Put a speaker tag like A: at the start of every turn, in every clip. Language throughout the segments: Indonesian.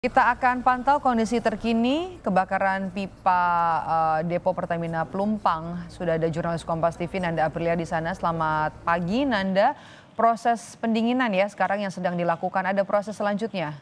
A: Kita akan pantau kondisi terkini kebakaran pipa Depo Pertamina Pelumpang. Sudah ada jurnalis Kompas TV Nanda Aprilia di sana. Selamat pagi Nanda. Proses pendinginan ya sekarang yang sedang dilakukan. Ada proses selanjutnya?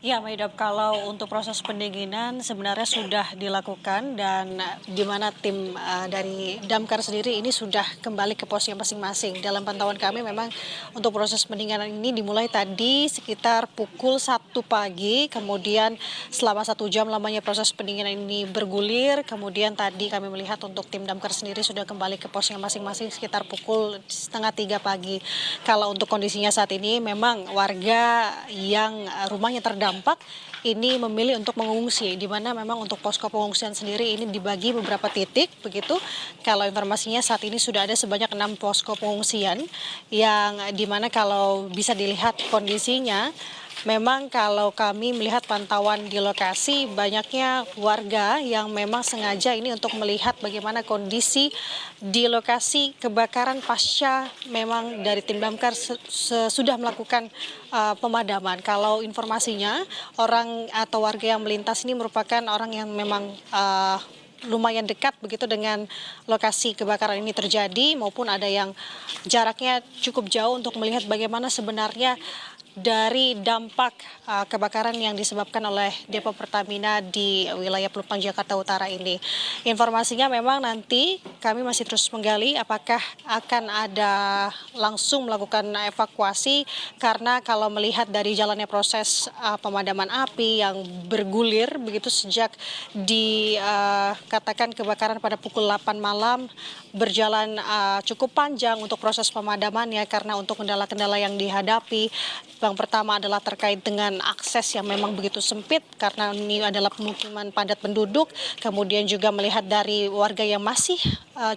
B: Ya, Maidop, kalau untuk proses pendinginan sebenarnya sudah dilakukan dan di mana tim dari Damkar sendiri ini sudah kembali ke posnya masing-masing. Dalam pantauan kami memang untuk proses pendinginan ini dimulai tadi sekitar pukul 1 pagi, kemudian selama 1 jam lamanya proses pendinginan ini bergulir, kemudian tadi kami melihat untuk tim Damkar sendiri sudah kembali ke posnya masing-masing sekitar pukul setengah 3 pagi. Kalau untuk kondisinya saat ini memang warga yang rumahnya terdampak ini memilih untuk mengungsi, di mana memang untuk posko pengungsian sendiri ini dibagi beberapa titik begitu. Kalau informasinya saat ini sudah ada sebanyak 6 posko pengungsian yang di mana kalau bisa dilihat kondisinya memang kalau kami melihat pantauan di lokasi banyaknya warga yang memang sengaja ini untuk melihat bagaimana kondisi di lokasi kebakaran pasca memang dari tim Damkar sudah melakukan pemadaman. Kalau informasinya orang atau warga yang melintas ini merupakan orang yang memang lumayan dekat begitu dengan lokasi kebakaran ini terjadi maupun ada yang jaraknya cukup jauh untuk melihat bagaimana sebenarnya dari dampak kebakaran yang disebabkan oleh Depo Pertamina di wilayah Pelumpang Jakarta Utara ini. Informasinya memang nanti kami masih terus menggali apakah akan ada langsung melakukan evakuasi karena kalau melihat dari jalannya proses pemadaman api yang bergulir begitu sejak dikatakan kebakaran pada pukul 8 malam berjalan cukup panjang untuk proses pemadamannya karena untuk kendala-kendala yang dihadapi. Yang pertama adalah terkait dengan akses yang memang begitu sempit karena ini adalah pemukiman padat penduduk. Kemudian juga melihat dari warga yang masih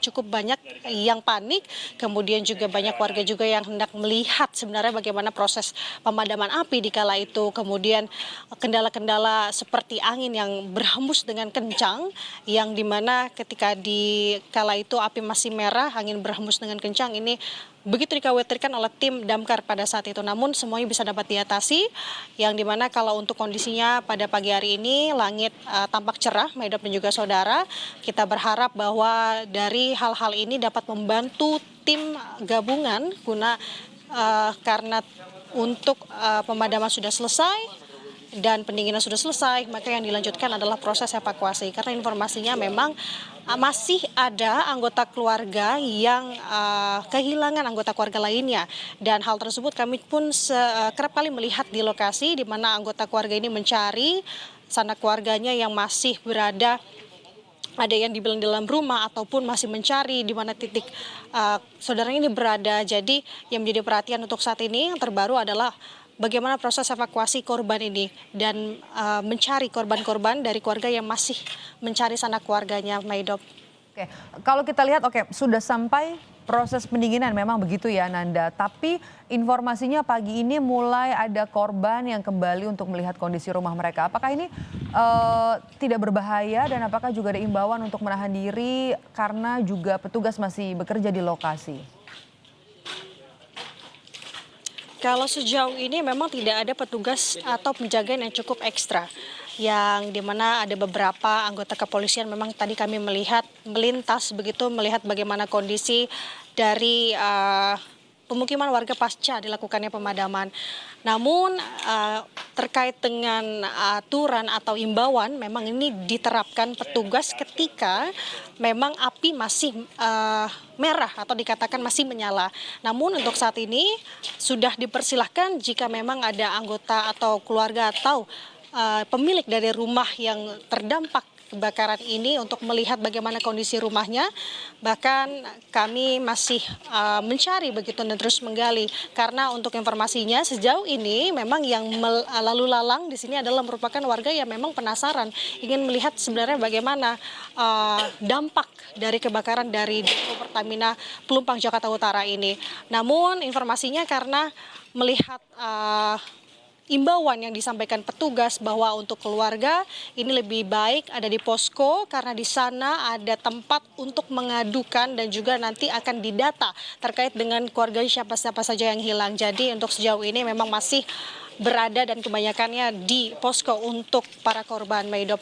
B: cukup banyak yang panik. Kemudian juga banyak warga juga yang hendak melihat sebenarnya bagaimana proses pemadaman api di kala itu. Kemudian kendala-kendala seperti angin yang berhembus dengan kencang yang dimana ketika di kala itu api masih merah, angin berhembus dengan kencang ini begitu dikhawatirkan oleh tim Damkar pada saat itu. Namun semuanya bisa dapat diatasi yang dimana kalau untuk kondisinya pada pagi hari ini langit tampak cerah, Maidop dan juga saudara. Kita berharap bahwa dari hal-hal ini dapat membantu tim gabungan guna karena untuk pemadaman sudah selesai dan pendinginan sudah selesai, maka yang dilanjutkan adalah proses evakuasi. Karena informasinya memang masih ada anggota keluarga yang kehilangan anggota keluarga lainnya. Dan hal tersebut kami pun kerap kali melihat di lokasi di mana anggota keluarga ini mencari sanak keluarganya yang masih berada ada yang dibilang dalam rumah ataupun masih mencari di mana titik saudaranya ini berada. Jadi yang menjadi perhatian untuk saat ini yang terbaru adalah bagaimana proses evakuasi korban ini dan mencari korban-korban dari keluarga yang masih mencari sanak keluarganya, Maidop.
A: Oke, kalau kita lihat sudah sampai proses pendinginan memang begitu ya Nanda. Tapi informasinya pagi ini mulai ada korban yang kembali untuk melihat kondisi rumah mereka. Apakah ini tidak berbahaya dan apakah juga ada imbauan untuk menahan diri karena juga petugas masih bekerja di lokasi?
B: Kalau sejauh ini memang tidak ada petugas atau penjagaan yang cukup ekstra. Yang dimana ada beberapa anggota kepolisian memang tadi kami melihat melintas begitu melihat bagaimana kondisi dari pemukiman warga pasca dilakukannya pemadaman. Namun terkait dengan aturan atau imbauan memang ini diterapkan petugas ketika memang api masih merah atau dikatakan masih menyala. Namun untuk saat ini sudah dipersilahkan jika memang ada anggota atau keluarga atau pemilik dari rumah yang terdampak kebakaran ini untuk melihat bagaimana kondisi rumahnya. Bahkan kami masih mencari begitu dan terus menggali karena untuk informasinya sejauh ini memang yang lalu lalang di sini adalah merupakan warga yang memang penasaran ingin melihat sebenarnya bagaimana dampak dari kebakaran dari Depo Pertamina Pelumpang Jakarta Utara ini. Namun informasinya karena melihat imbauan yang disampaikan petugas bahwa untuk keluarga ini lebih baik ada di posko karena di sana ada tempat untuk mengadukan dan juga nanti akan didata terkait dengan keluarga siapa-siapa saja yang hilang. Jadi untuk sejauh ini memang masih berada dan kebanyakannya di posko untuk para korban, Maidop.